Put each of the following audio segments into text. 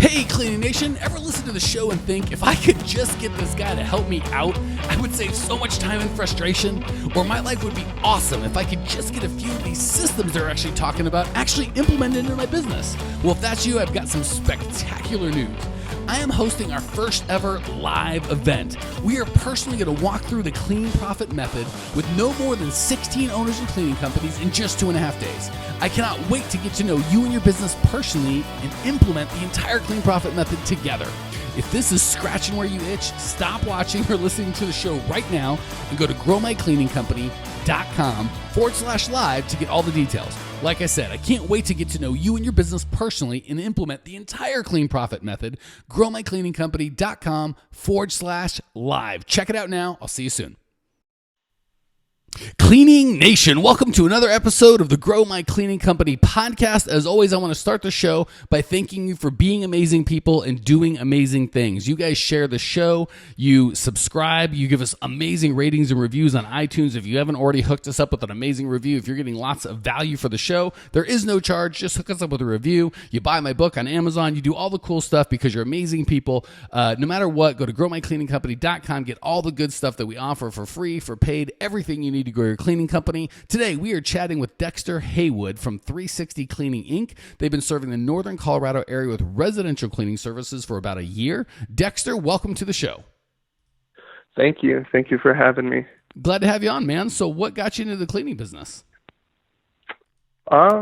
Hey, Cleaning Nation, ever listen to the show and think, if I could just get this guy to help me out, I would save so much time and frustration? Or my life would be awesome if I could just get a few of these systems they're actually talking about actually implemented into my business? Well, if that's you, I've got some spectacular news. I am hosting our first ever live event. We are personally going to walk through the Clean Profit Method with no more than 16 owners and cleaning companies in just 2.5 days. I cannot wait to get to know you and your business personally and implement the entire Clean Profit Method together. If this is scratching where you itch, stop watching or listening to the show right now and go to growmycleaningcompany.com/live to get all the details. Like I said, I can't wait to get to know you and your business personally and implement the entire Clean Profit Method. growmycleaningcompany.com/live. Check it out now. I'll see you soon. Cleaning Nation, welcome to another episode of the Grow My Cleaning Company podcast. As always, I want to start the show by thanking you for being amazing people and doing amazing things. You guys share the show, you subscribe, you give us amazing ratings and reviews on iTunes. If you haven't already hooked us up with an amazing review, if you're getting lots of value for the show, there is no charge. Just hook us up with a review. You buy my book on Amazon. You do all the cool stuff because you're amazing people. No matter what, go to growmycleaningcompany.com. Get all the good stuff that we offer for free, for paid, everything you need to grow your cleaning company. Today, we are chatting with Dexter Haywood from 360 Cleaning, Inc. They've been serving the northern Colorado area with residential cleaning services for about a year. Dexter, welcome to the show. Thank you. Thank you for having me. Glad to have you on, man. So what got you into the cleaning business? I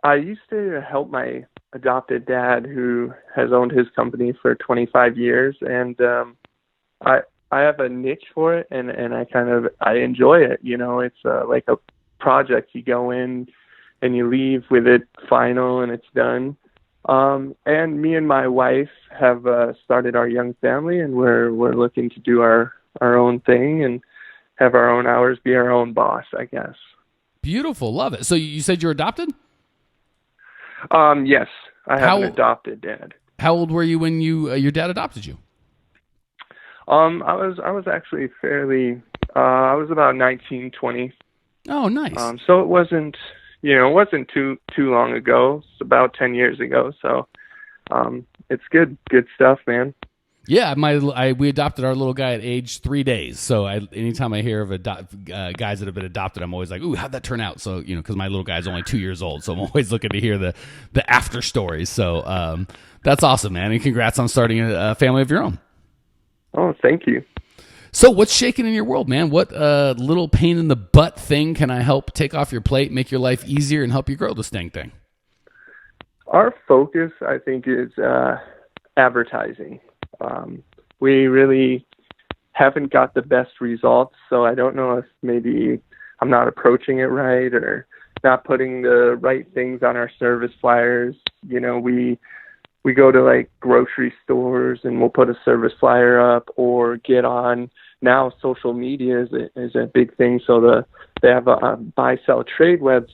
used to help my adopted dad, who has owned his company for 25 years, and I have a niche for it, and I enjoy it. You know, it's like a project. You go in and you leave with it final and it's done. And me and my wife have started our young family, and we're looking to do our own thing and have our own hours, be our own boss, I guess. Beautiful. Love it. So you said you're adopted? Yes, I have an adopted dad. How old were you when your dad adopted you? I was actually fairly, I was about 19, 20. Oh, nice. So it wasn't too long ago. It's about 10 years ago. So, it's good stuff, man. Yeah, we adopted our little guy at age 3 days. So anytime I hear of guys that have been adopted, I'm always like, ooh, how'd that turn out? So, because my little guy's only 2 years old. So I'm always looking to hear the after stories. So, that's awesome, man. And congrats on starting a family of your own. Oh, thank you. So what's shaking in your world, man? What little pain in the butt thing can I help take off your plate, make your life easier, and help you grow this dang thing? Our focus, I think, is advertising. We really haven't got the best results, so I don't know if maybe I'm not approaching it right or not putting the right things on our service flyers. You know, we go to like grocery stores and we'll put a service flyer up, or get on now social media is a big thing. So they have a buy, sell, trade web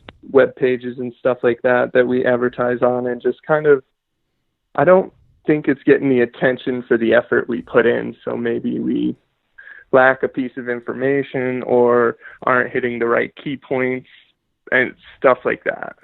pages and stuff like that we advertise on, and just kind of, I don't think it's getting the attention for the effort we put in. So maybe we lack a piece of information or aren't hitting the right key points and stuff like that.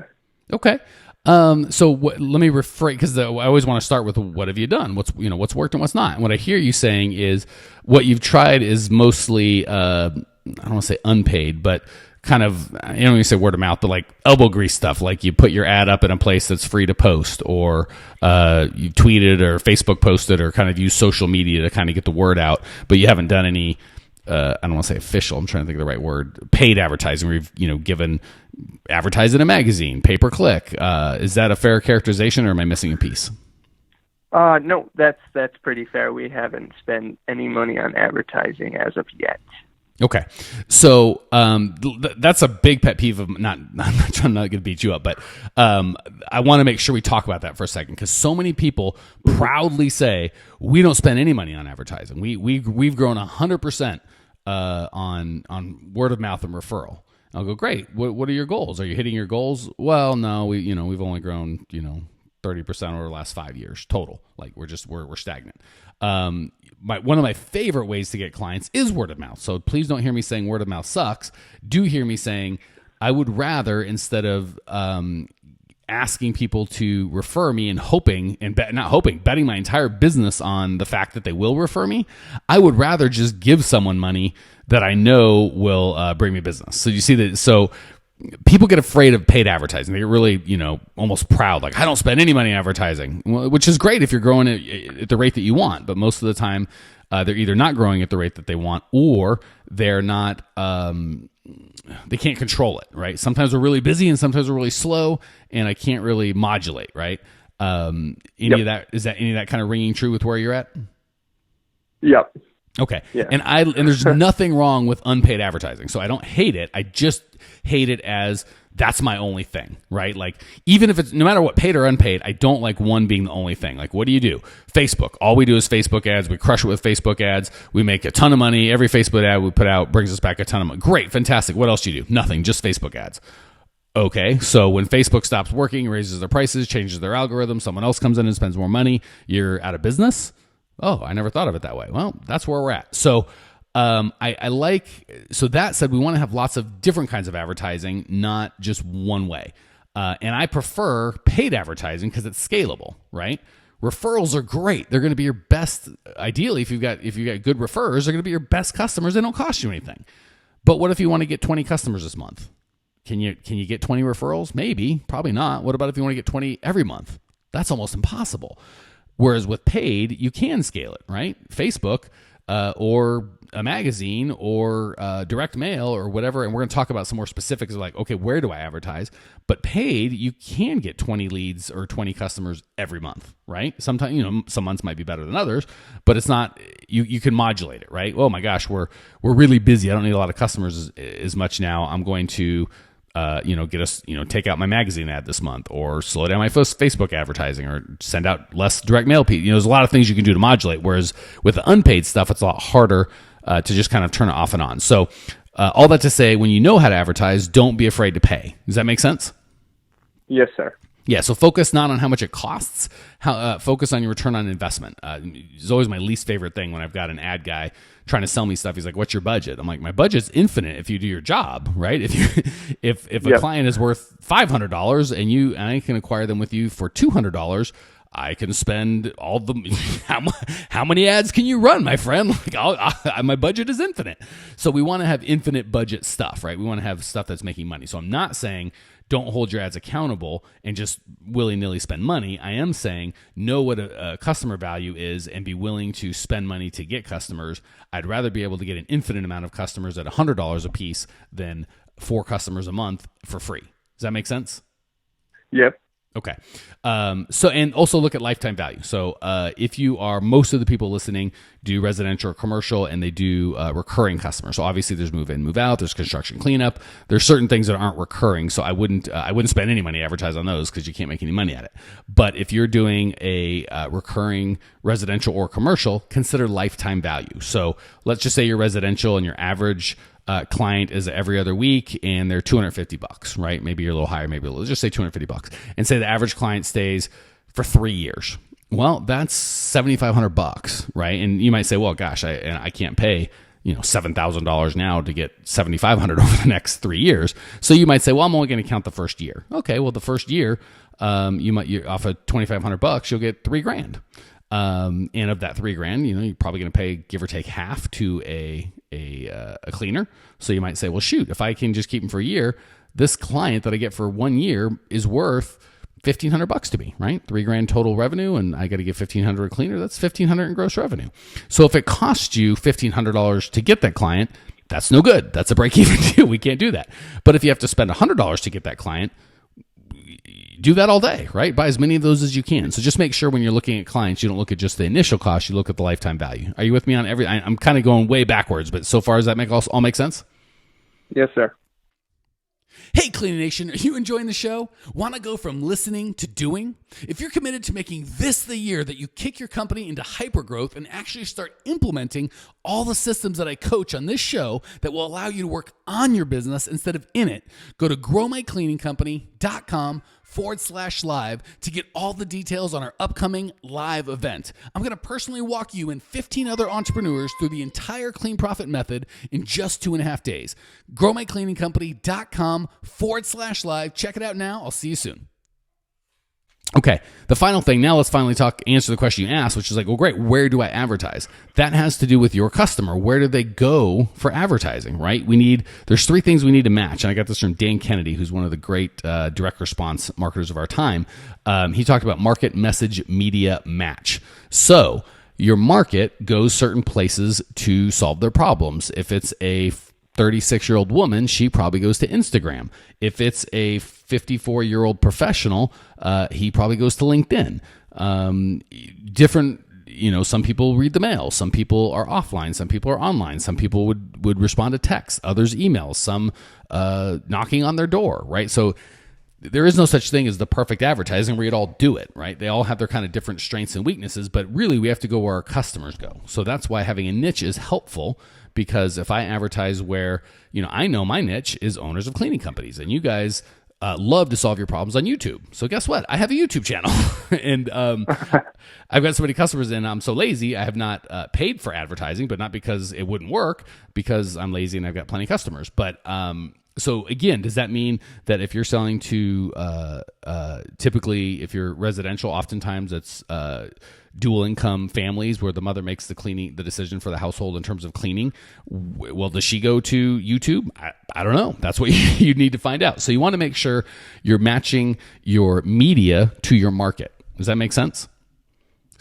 Okay. So let me rephrase, because I always want to start with what have you done? What's worked and what's not. And what I hear you saying is what you've tried is mostly, I don't want to say unpaid, but kind of, when you say word of mouth, but like elbow grease stuff. Like you put your ad up in a place that's free to post, or you tweeted or Facebook posted, or kind of use social media to kind of get the word out, but you haven't done any, I don't want to say official, I'm trying to think of the right word, paid advertising. We've, given advertise in a magazine, pay per click. Is that a fair characterization, or am I missing a piece? No, that's pretty fair. We haven't spent any money on advertising as of yet. Okay. So that's a big pet peeve of I'm not trying to beat you up, but I want to make sure we talk about that for a second, because so many people proudly say we don't spend any money on advertising. We've grown 100% on word of mouth and referral. I'll go, great. What are your goals? Are you hitting your goals? Well, no, we've only grown 30% over the last 5 years total. Like we're stagnant. One of my favorite ways to get clients is word of mouth. So please don't hear me saying word of mouth sucks. Do hear me saying I would rather, instead of asking people to refer me and betting my entire business on the fact that they will refer me, I would rather just give someone money that I know will bring me business. So you see that. So people get afraid of paid advertising. They get really, almost proud. Like, I don't spend any money in advertising, which is great if you're growing at the rate that you want. But most of the time, they're either not growing at the rate that they want, or they're not, they can't control it, right? Sometimes we're really busy and sometimes we're really slow, and I can't really modulate, right? Any of that, is that any of that kind of ringing true with where you're at? Yep. Okay. Yeah. And there's nothing wrong with unpaid advertising. So I don't hate it. I just hate it as that's my only thing, right? Like, even if it's no matter what, paid or unpaid, I don't like one being the only thing. Like, what do you do? Facebook. All we do is Facebook ads. We crush it with Facebook ads. We make a ton of money. Every Facebook ad we put out brings us back a ton of money. Great. Fantastic. What else do you do? Nothing. Just Facebook ads. Okay, so when Facebook stops working, raises their prices, changes their algorithm, someone else comes in and spends more money, you're out of business? Oh, I never thought of it that way. Well, that's where we're at. So so that said, we want to have lots of different kinds of advertising, not just one way. And I prefer paid advertising because it's scalable, right? Referrals are great. They're going to be your best. Ideally, if you've got good referrers, they're going to be your best customers. They don't cost you anything. But what if you want to get 20 customers this month? Can you get 20 referrals? Maybe, probably not. What about if you want to get 20 every month? That's almost impossible. Whereas with paid, you can scale it, right? Facebook or a magazine or direct mail or whatever. And we're going to talk about some more specifics of like, okay, where do I advertise? But paid, you can get 20 leads or 20 customers every month, right? Sometimes, some months might be better than others, but it's not, you can modulate it, right? Oh my gosh, we're really busy. I don't need a lot of customers as much now. I'm going to get us, take out my magazine ad this month, or slow down my Facebook advertising, or send out less direct mail. There's a lot of things you can do to modulate. Whereas with the unpaid stuff, it's a lot harder to just kind of turn it off and on. So all that to say, when you know how to advertise, don't be afraid to pay. Does that make sense? Yes, sir. Yeah, so focus not on how much it costs, focus on your return on investment. It's always my least favorite thing when I've got an ad guy trying to sell me stuff. He's like, "What's your budget?" I'm like, "My budget's infinite if you do your job, right? If a client is worth $500 and I can acquire them with you for $200, I can spend all the how many ads can you run, my friend? Like, my budget is infinite." So we want to have infinite budget stuff, right? We want to have stuff that's making money. So I'm not saying don't hold your ads accountable and just willy-nilly spend money. I am saying know what a customer value is and be willing to spend money to get customers. I'd rather be able to get an infinite amount of customers at $100 a piece than 4 customers a month for free. Does that make sense? Yep. Okay. And also look at lifetime value. So if most of the people listening do residential or commercial, and they do recurring customers. So obviously there's move in, move out, there's construction cleanup. There's certain things that aren't recurring. So I wouldn't spend any money advertise on those because you can't make any money at it. But if you're doing a recurring residential or commercial, consider lifetime value. So let's just say you're residential and your average client is every other week and they're $250, right? Maybe you're a little higher, let's just say $250, and say the average client stays for 3 years. Well, that's $7,500, right? And you might say, well, gosh, I can't pay $7,000 now to get $7,500 over the next 3 years. So you might say, well, I'm only going to count the first year. Okay, well, the first year, you're off of $2,500, you'll get $3,000. And of that $3,000, you're probably going to pay, give or take, half to a cleaner. So you might say, well, shoot, if I can just keep them for a year, this client that I get for 1 year is worth $1,500 to me, right? $3,000 total revenue, and I got to give $1,500 a cleaner. That's $1,500 in gross revenue. So if it costs you $1,500 to get that client, that's no good. That's a break-even deal. We can't do that. But if you have to spend $100 to get that client, do that all day, right? Buy as many of those as you can. So just make sure when you're looking at clients, you don't look at just the initial cost, you look at the lifetime value. Are you with me on I'm kind of going way backwards, but so far, does that all make sense? Yes, sir. Hey, Cleaning Nation, are you enjoying the show? Want to go from listening to doing? If you're committed to making this the year that you kick your company into hypergrowth and actually start implementing all the systems that I coach on this show that will allow you to work on your business instead of in it, go to growmycleaningcompany.com/live to get all the details on our upcoming live event. I'm going to personally walk you and 15 other entrepreneurs through the entire Clean Profit method in just 2.5 days. growmycleaningcompany.com/live. Check it out now. I'll see you soon. Okay, the final thing, now let's finally answer the question you asked, which is like, well, great, where do I advertise? That has to do with your customer. Where do they go for advertising, right? There's 3 things we need to match. And I got this from Dan Kennedy, who's one of the great direct response marketers of our time. He talked about market, message, media, match. So your market goes certain places to solve their problems. If it's a 36-year-old woman, she probably goes to Instagram. If it's a 54-year-old professional, he probably goes to LinkedIn. Different, some people read the mail. Some people are offline. Some people are online. Some people would respond to texts. Others emails. Some knocking on their door, right? So there is no such thing as the perfect advertising where you'd all do it, right? They all have their kind of different strengths and weaknesses, but really we have to go where our customers go. So that's why having a niche is helpful, because if I advertise where, I know my niche is owners of cleaning companies, and you guys love to solve your problems on YouTube. So guess what? I have a YouTube channel, and I've got so many customers, and I'm so lazy, I have not paid for advertising, but not because it wouldn't work, because I'm lazy and I've got plenty of customers. But so again, does that mean that if you're selling to typically, if you're residential, oftentimes it's dual income families where the mother makes the decision for the household in terms of cleaning? Well, does she go to YouTube? I don't know. That's what you need to find out. So you want to make sure you're matching your media to your market. Does that make sense?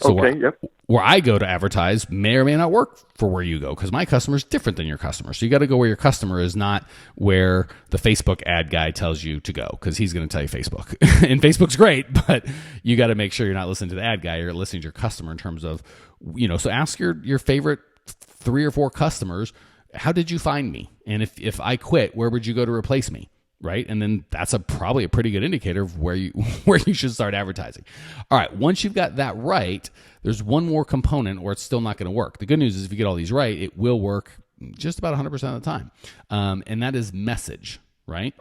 So where I go to advertise may or may not work for where you go, because my customer is different than your customer. So you got to go where your customer is, not where the Facebook ad guy tells you to go, because he's going to tell you Facebook. And Facebook's great, but you got to make sure you're not listening to the ad guy. You're listening to your customer in terms of, so ask your favorite 3 or 4 customers, how did you find me? And if I quit, where would you go to replace me? Right? And then that's probably a pretty good indicator of where you should start advertising. All right. Once you've got that right, there's one more component where it's still not going to work. The good news is if you get all these right, it will work just about 100% of the time. And that is message, right?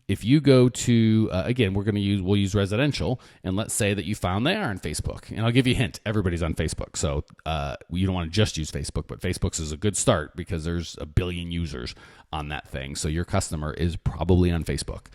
If you go to, again, we'll use residential, and let's say that you found they are on Facebook. And I'll give you a hint. Everybody's on Facebook. So you don't want to just use Facebook, but Facebook's is a good start because there's 1 billion users on that thing. So your customer is probably on Facebook.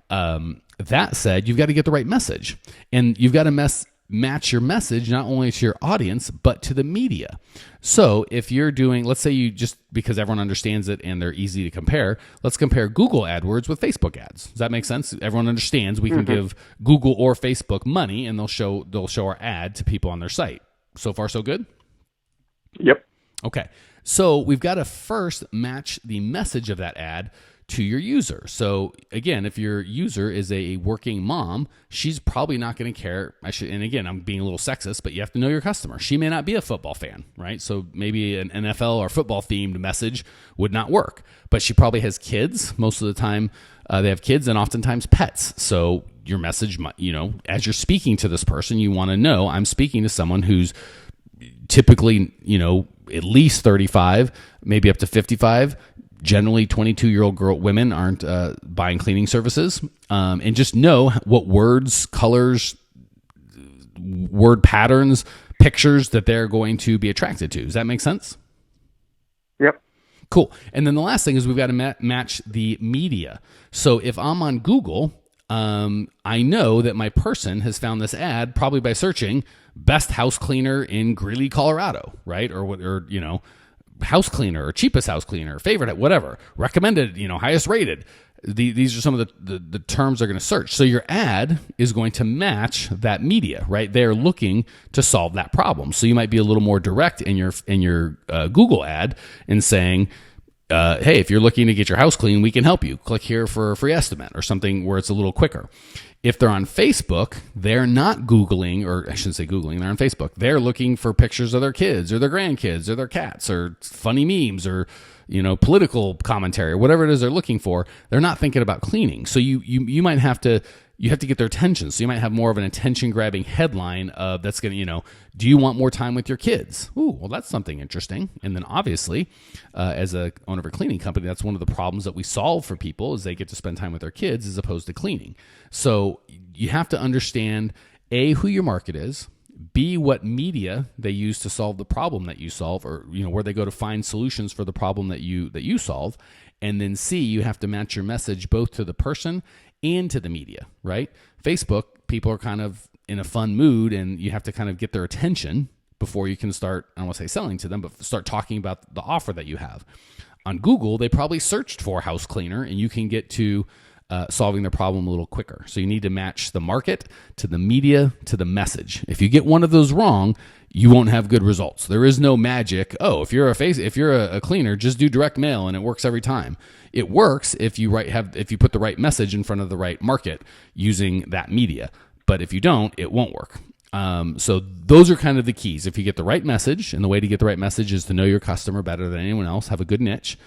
That said, you've got to get the right message. And you've got to match your message not only to your audience, but to the media. So if you're doing, let's say you just, because everyone understands it and they're easy to compare, let's compare Google AdWords with Facebook ads. Does that make sense? Everyone understands we can give Google or Facebook money and they'll show our ad to people on their site. So far, so good? Yep. Okay. So we've got to first match the message of that ad to your user. So again, if your user is a working mom, she's probably not going to care. And again, I'm being a little sexist, but you have to know your customer. She may not be a football fan, right? So maybe an NFL or football themed message would not work, but she probably has kids. Most of the time they have kids, and oftentimes pets. So your message, as you're speaking to this person, you want to know I'm speaking to someone who's typically, at least 35, maybe up to 55. Generally, 22-year-old women aren't buying cleaning services. And just know what words, colors, word patterns, pictures that they're going to be attracted to. Does that make sense? Yep. Cool. And then the last thing is we've got to match the media. So if I'm on Google, I know that my person has found this ad probably by searching best house cleaner in Greeley, Colorado, right? Or house cleaner or cheapest house cleaner, favorite, whatever, recommended, highest rated. These are some of the terms they're going to search. So your ad is going to match that media, right? They're looking to solve that problem. So you might be a little more direct in your Google ad in saying, hey, if you're looking to get your house clean, we can help you. Click here for a free estimate or something where it's a little quicker. If they're on Facebook, they're not Googling, or I shouldn't say Googling, they're on Facebook. They're looking for pictures of their kids or their grandkids or their cats or funny memes or, political commentary or whatever it is they're looking for. They're not thinking about cleaning. So you might have to get their attention. So you might have more of an attention-grabbing headline of that's going to, do you want more time with your kids? Ooh, well, that's something interesting. And then obviously, as a owner of a cleaning company, that's one of the problems that we solve for people is they get to spend time with their kids as opposed to cleaning. So you have to understand, A, who your market is, B, what media they use to solve the problem that you solve, or where they go to find solutions for the problem that you solve. And then C, you have to match your message both to the person and to the media, right? Facebook, people are kind of in a fun mood, and you have to kind of get their attention before you can start, I don't want to say selling to them, but start talking about the offer that you have. On Google, they probably searched for house cleaner, and you can get to solving their problem a little quicker. So you need to match the market to the media to the message. If you get one of those wrong, you won't have good results. There is no magic. Oh, if you're a cleaner, just do direct mail and it works every time. It works if you put the right message in front of the right market using that media. But if you don't, it won't work. So those are kind of the keys. If you get the right message, and the way to get the right message is to know your customer better than anyone else, have a good niche,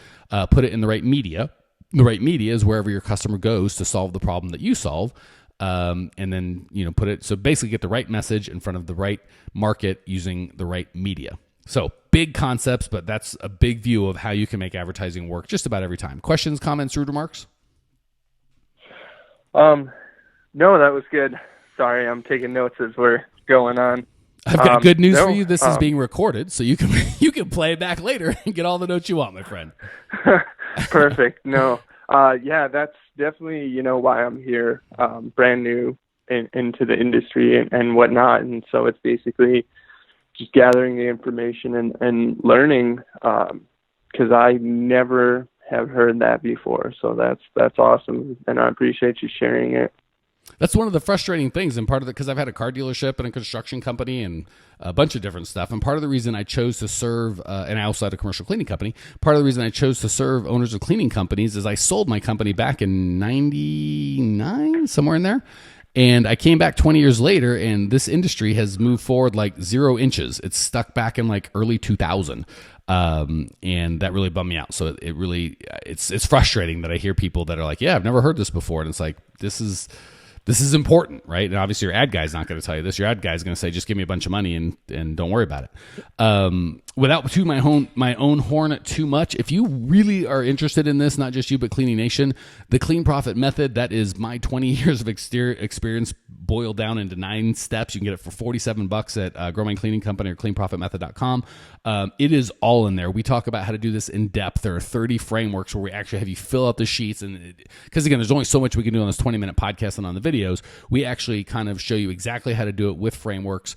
put it in the right media. The right media is wherever your customer goes to solve the problem that you solve. And then, so basically get the right message in front of the right market using the right media. So big concepts, but that's a big view of how you can make advertising work just about every time. Questions, comments, rude remarks? No, that was good. Sorry, I'm taking notes as we're going on. I've got good news for you. This is being recorded, so you can play it back later and get all the notes you want, my friend. Perfect. No. Yeah, that's definitely, why I'm here, brand new into the industry and whatnot. And so it's basically just gathering the information and learning, because I never have heard that before. So that's awesome. And I appreciate you sharing it. That's one of the frustrating things, and part of it, because I've had a car dealership and a construction company and a bunch of different stuff, and part of the reason I chose to serve, and I also had a commercial cleaning company, part of the reason I chose to serve owners of cleaning companies is I sold my company back in 99, somewhere in there, and I came back 20 years later, and this industry has moved forward like 0 inches. It's stuck back in like early 2000. And that really bummed me out. So it's frustrating that I hear people that are like, yeah, I've never heard this before. And it's like, this is important, right? And obviously your ad guy's not going to tell you this. Your ad guy's going to say, just give me a bunch of money and don't worry about it. Without tooting my own horn too much, if you really are interested in this, not just you, but Cleaning Nation, the Clean Profit Method, that is my 20 years of experience boiled down into 9 steps. You can get it for $47 at Grow My Cleaning Company or cleanprofitmethod.com. It is all in there. We talk about how to do this in depth. There are 30 frameworks where we actually have you fill out the sheets. And because again, there's only so much we can do on this 20-minute podcast and on the videos. We actually kind of show you exactly how to do it with frameworks,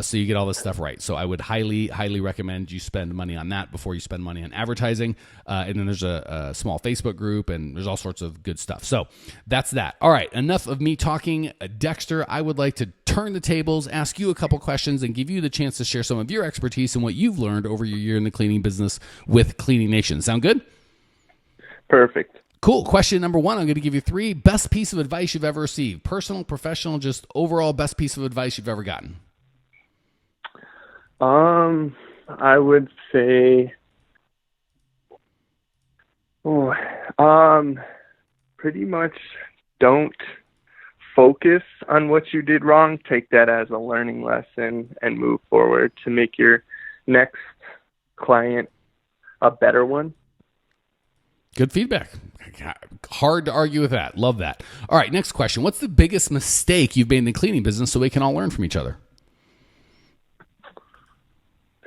so you get all this stuff right. So I would highly, highly recommend you spend money on that before you spend money on advertising. And then there's a small Facebook group, and there's all sorts of good stuff. So that's that. All right, enough of me talking. Dexter, I would like to turn the tables, ask you a couple questions, and give you the chance to share some of your expertise and what you've learned over your year in the cleaning business with Cleaning Nation. Sound good? Perfect. Cool. Question number 1, I'm going to give you 3 best piece of advice you've ever received. Personal, professional, just overall best piece of advice you've ever gotten. I would say, pretty much don't focus on what you did wrong. Take that as a learning lesson and move forward to make your next client a better one. Good feedback. Hard to argue with that. Love that. All right, next question. What's the biggest mistake you've made in the cleaning business so we can all learn from each other?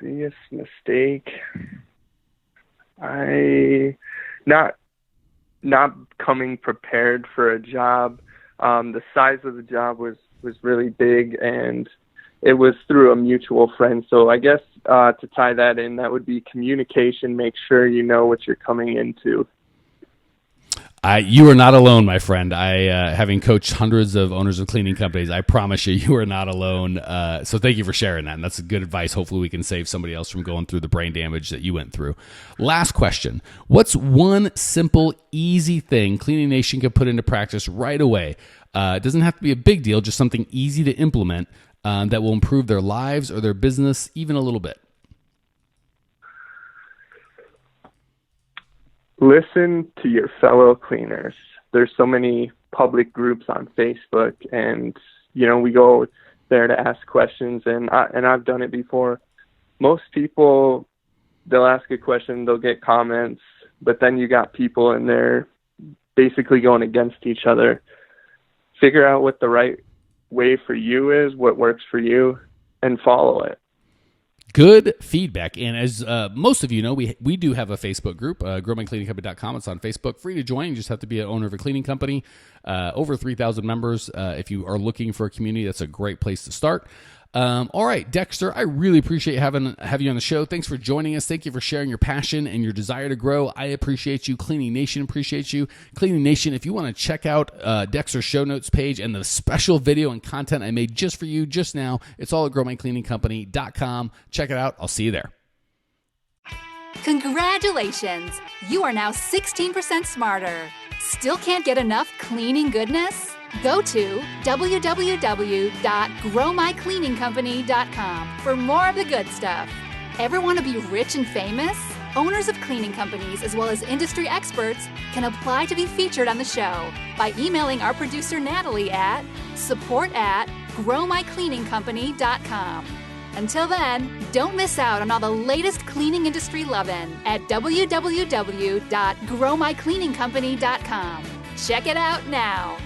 Biggest mistake? Not coming prepared for a job. The size of the job was really big, and it was through a mutual friend. So I guess to tie that in, that would be communication. Make sure you know what you're coming into. You are not alone, my friend. Having coached hundreds of owners of cleaning companies, I promise you are not alone. So thank you for sharing that. And that's good advice. Hopefully we can save somebody else from going through the brain damage that you went through. Last question. What's one simple, easy thing Cleaning Nation can put into practice right away? It doesn't have to be a big deal, just something easy to implement that will improve their lives or their business even a little bit. Listen to your fellow cleaners. There's so many public groups on Facebook, and we go there to ask questions, and I've done it before. Most people, they'll ask a question, they'll get comments, but then you got people in there basically going against each other. Figure out what the right way for you is, what works for you, and follow it. good feedback. And as most of you know, we do have a Facebook group, growmycleaningcompany.com. It's on Facebook, free to join. You just have to be an owner of a cleaning company. Over 3,000 members. If you are looking for a community, that's a great place to start. All right, Dexter, I really appreciate having you on the show. Thanks for joining us. Thank you for sharing your passion and your desire to grow. I appreciate you. Cleaning Nation appreciates you. Cleaning Nation, if you want to check out Dexter's show notes page and the special video and content I made just for you just now, it's all at growmycleaningcompany.com. Check it out. I'll see you there. Congratulations! You are now 16% smarter. Still can't get enough cleaning goodness? Go to www.growmycleaningcompany.com for more of the good stuff. Ever want to be rich and famous? Owners of cleaning companies as well as industry experts can apply to be featured on the show by emailing our producer Natalie at support@growmycleaningcompany.com. Until then, don't miss out on all the latest cleaning industry lovin' at www.growmycleaningcompany.com. Check it out now.